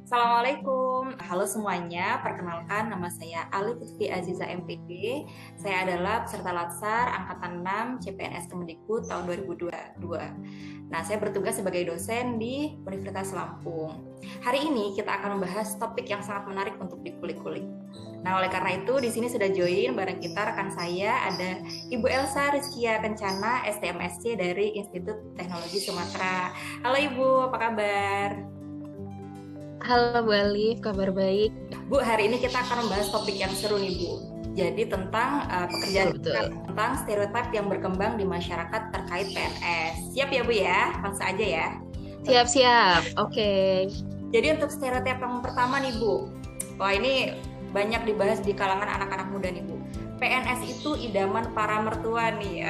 Assalamualaikum, halo semuanya. Perkenalkan, nama saya Ali Putri Aziza MPD. Saya adalah peserta Latsar Angkatan 6 CPNS Kemendikbud tahun 2022. Nah, saya bertugas sebagai dosen di Universitas Lampung. Hari ini kita akan membahas topik yang sangat menarik untuk dikulik-kulik. Nah, oleh karena itu di sini sudah join bareng kita rekan saya ada Ibu Elsa Rizkia Kencana, STMSC dari Institut Teknologi Sumatera. Halo Ibu, apa kabar? Halo Bu Alif, kabar baik? Bu, hari ini kita akan membahas topik yang seru nih Bu. Jadi tentang pekerjaan kita, Betul. tentang stereotip yang berkembang di masyarakat terkait PNS. Siap ya Bu ya? Langsung aja ya. Siap-siap, oke. Jadi untuk stereotip yang pertama nih Bu. Wah, ini banyak dibahas di kalangan anak-anak muda nih Bu. PNS itu idaman para mertua nih.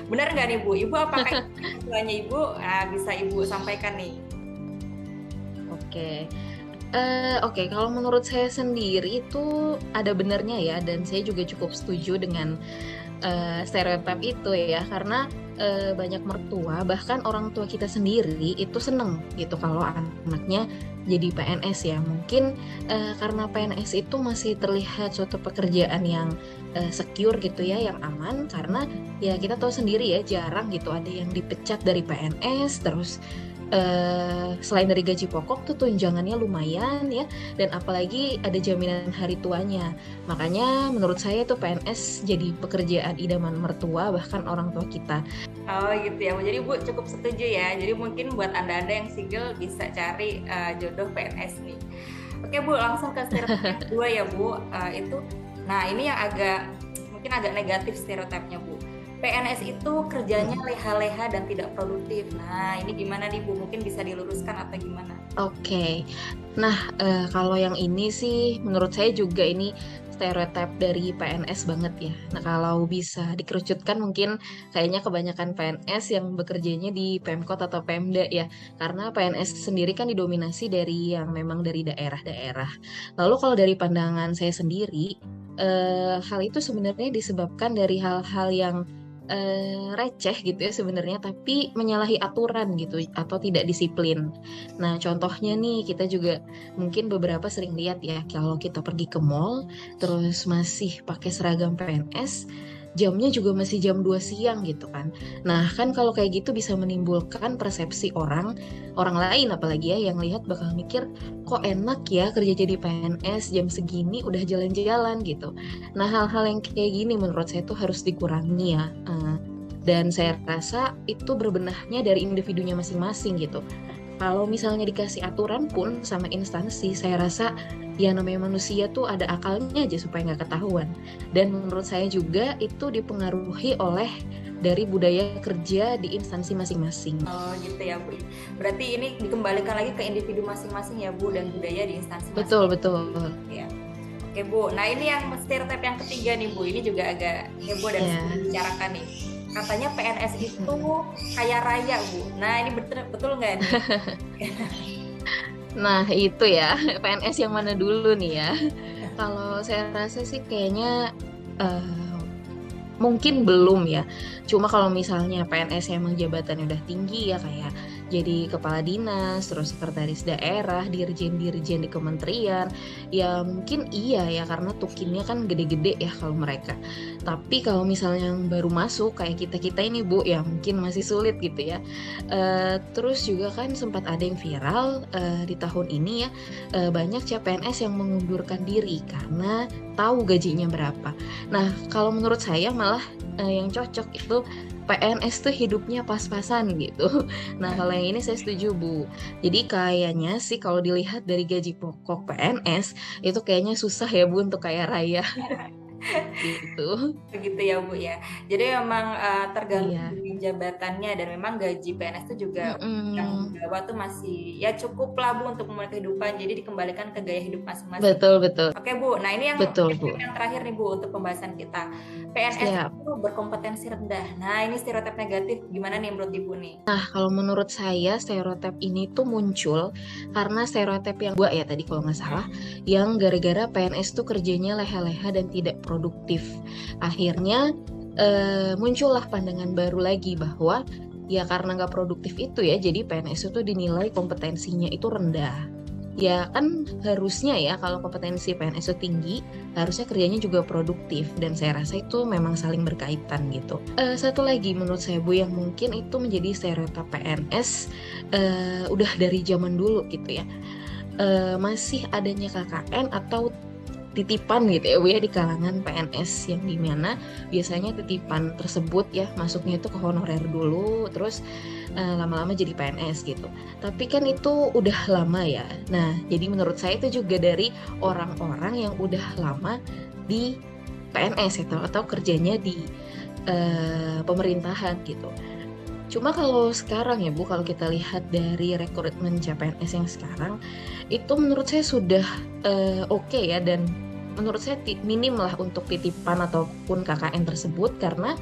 Benar nggak nih Bu? Ibu apakah mertuanya Ibu? Bisa Ibu sampaikan nih. Oke. Oke, kalau menurut saya sendiri itu ada benarnya ya, dan saya juga cukup setuju dengan stereotip itu ya, karena banyak mertua, bahkan orang tua kita sendiri itu seneng gitu kalau anaknya jadi PNS ya. Mungkin karena PNS itu masih terlihat suatu pekerjaan yang secure gitu ya, yang aman, karena ya kita tahu sendiri ya, jarang gitu ada yang dipecat dari PNS, terus selain dari gaji pokok tuh tunjangannya lumayan ya, dan apalagi ada jaminan hari tuanya. Makanya menurut saya tuh PNS jadi pekerjaan idaman mertua, bahkan orang tua kita. Oh gitu ya, Bu. Jadi Bu cukup setuju ya. Jadi mungkin buat Anda-Anda yang single bisa cari jodoh PNS nih. Oke Bu, langsung ke stereotip yang kedua ya Bu. Nah ini yang mungkin agak negatif stereotipnya Bu. PNS itu kerjanya Mm. leha-leha dan tidak produktif. Nah ini gimana nih Bu? Mungkin bisa diluruskan atau gimana? Oke. Nah, kalau yang ini sih menurut saya juga ini stereotip dari PNS banget ya. Nah, kalau bisa dikerucutkan mungkin kayaknya kebanyakan PNS yang bekerjanya di Pemkot atau Pemda ya. Karena PNS sendiri kan didominasi dari yang memang dari daerah-daerah. Lalu kalau dari pandangan saya sendiri, hal itu sebenarnya disebabkan dari hal-hal yang receh gitu ya sebenarnya, tapi menyalahi aturan gitu atau tidak disiplin. Nah, contohnya nih kita juga mungkin beberapa sering lihat ya, kalau kita pergi ke mall terus masih pakai seragam PNS, jamnya juga masih jam 2 siang gitu kan. Nah, kan kalau kayak gitu bisa menimbulkan persepsi orang orang lain apalagi ya yang lihat bakal mikir, kok enak ya kerja jadi PNS jam segini udah jalan-jalan gitu. Nah, hal-hal yang kayak gini menurut saya tuh harus dikurangi ya. Dan saya rasa itu berbenahnya dari individunya masing-masing gitu. Kalau misalnya dikasih aturan pun sama instansi, saya rasa ya namanya manusia tuh ada akalnya aja supaya nggak ketahuan. Dan menurut saya juga itu dipengaruhi oleh dari budaya kerja di instansi masing-masing. Oh gitu ya Bu. Berarti ini dikembalikan lagi ke individu masing-masing ya Bu dan budaya di instansi Betul, masing-masing. betul. Ya. Oke Bu, nah ini yang stereotip yang ketiga nih Bu, ini juga agak heboh dan sering Ya. dibicarakan nih. Katanya PNS itu Mm-mm. kaya raya Bu. Nah ini betul betul nggak nih? Nah, itu ya, PNS yang mana dulu nih ya. Kalau saya rasa sih kayaknya eh, mungkin belum ya. Cuma kalau misalnya PNS yang emang jabatannya udah tinggi ya, kayak jadi kepala dinas, terus sekretaris daerah, dirjen-dirjen di kementerian, ya mungkin iya ya karena tukinnya kan gede-gede ya kalau mereka. Tapi kalau misalnya yang baru masuk kayak kita-kita ini Bu, ya mungkin masih sulit gitu ya. Terus juga kan sempat ada yang viral di tahun ini ya, banyak CPNS yang mengundurkan diri karena tahu gajinya berapa. Nah, kalau menurut saya malah yang cocok itu PNS tuh hidupnya pas-pasan gitu. Nah, kalau yang ini saya setuju, Bu. Jadi kayaknya sih kalau dilihat dari gaji pokok PNS itu kayaknya susah ya, Bu, untuk kaya raya gitu. Begitu ya Bu ya. Jadi memang tergantung Iya. dari jabatannya dan memang gaji PNS itu juga yang Mm-mm. di bawah tuh masih ya cukup lah Bu untuk memenuhi kehidupan. Jadi dikembalikan ke gaya hidup masing-masing. Betul, betul. Oke Bu, nah ini Betul, Bu. yang terakhir nih Bu untuk pembahasan kita. PNS Siap. itu berkompetensi rendah. Nah ini stereotip negatif gimana nih menurut Ibu nih? Kalau menurut saya stereotip ini tuh muncul karena stereotip yang gua ya tadi kalau nggak salah, yang gara-gara PNS tuh kerjanya leha-leha dan tidak produktif. Akhirnya muncullah pandangan baru lagi bahwa ya karena nggak produktif itu ya, jadi PNS itu dinilai kompetensinya itu rendah. Ya kan harusnya ya kalau kompetensi PNS itu tinggi, harusnya kerjanya juga produktif dan saya rasa itu memang saling berkaitan gitu. Satu lagi menurut saya Bu yang mungkin itu menjadi stereotip PNS udah dari zaman dulu gitu ya. Masih adanya KKN atau titipan gitu ya Bu ya di kalangan PNS yang dimana biasanya titipan tersebut ya masuknya itu ke honorer dulu terus lama-lama jadi PNS gitu. Tapi kan itu udah lama ya. Nah, jadi menurut saya itu juga dari orang-orang yang udah lama di PNS atau kerjanya di pemerintahan gitu. Cuma kalau sekarang ya Bu, kalau kita lihat dari rekrutmen CPNS yang sekarang, itu menurut saya sudah oke ya dan menurut saya minim lah untuk titipan ataupun KKN tersebut karena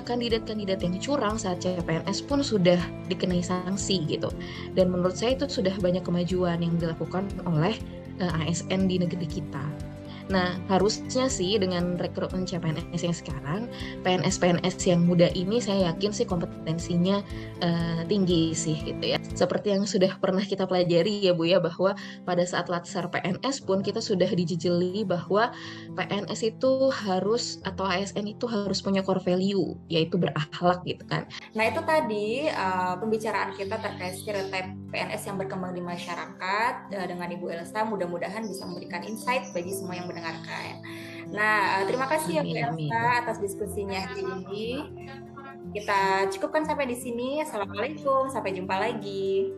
kandidat-kandidat yang curang saat CPNS pun sudah dikenai sanksi gitu. Dan menurut saya itu sudah banyak kemajuan yang dilakukan oleh ASN di negeri kita. Nah, harusnya sih dengan rekrutmen CPNS yang sekarang, PNS-PNS yang muda ini saya yakin sih kompetensinya tinggi sih gitu ya. Seperti yang sudah pernah kita pelajari ya Bu ya, bahwa pada saat latsar PNS pun kita sudah dijejeli bahwa PNS itu harus atau ASN itu harus punya core value, yaitu berakhlak gitu kan. Nah, itu tadi pembicaraan kita terkait stereotip PNS yang berkembang di masyarakat dengan Ibu Elsa. Mudah-mudahan bisa memberikan insight bagi semua yang mendengarkan. Nah, terima kasih ya Bu Elsa atas diskusinya hari ini. Kita cukupkan sampai di sini. Assalamualaikum, sampai jumpa lagi.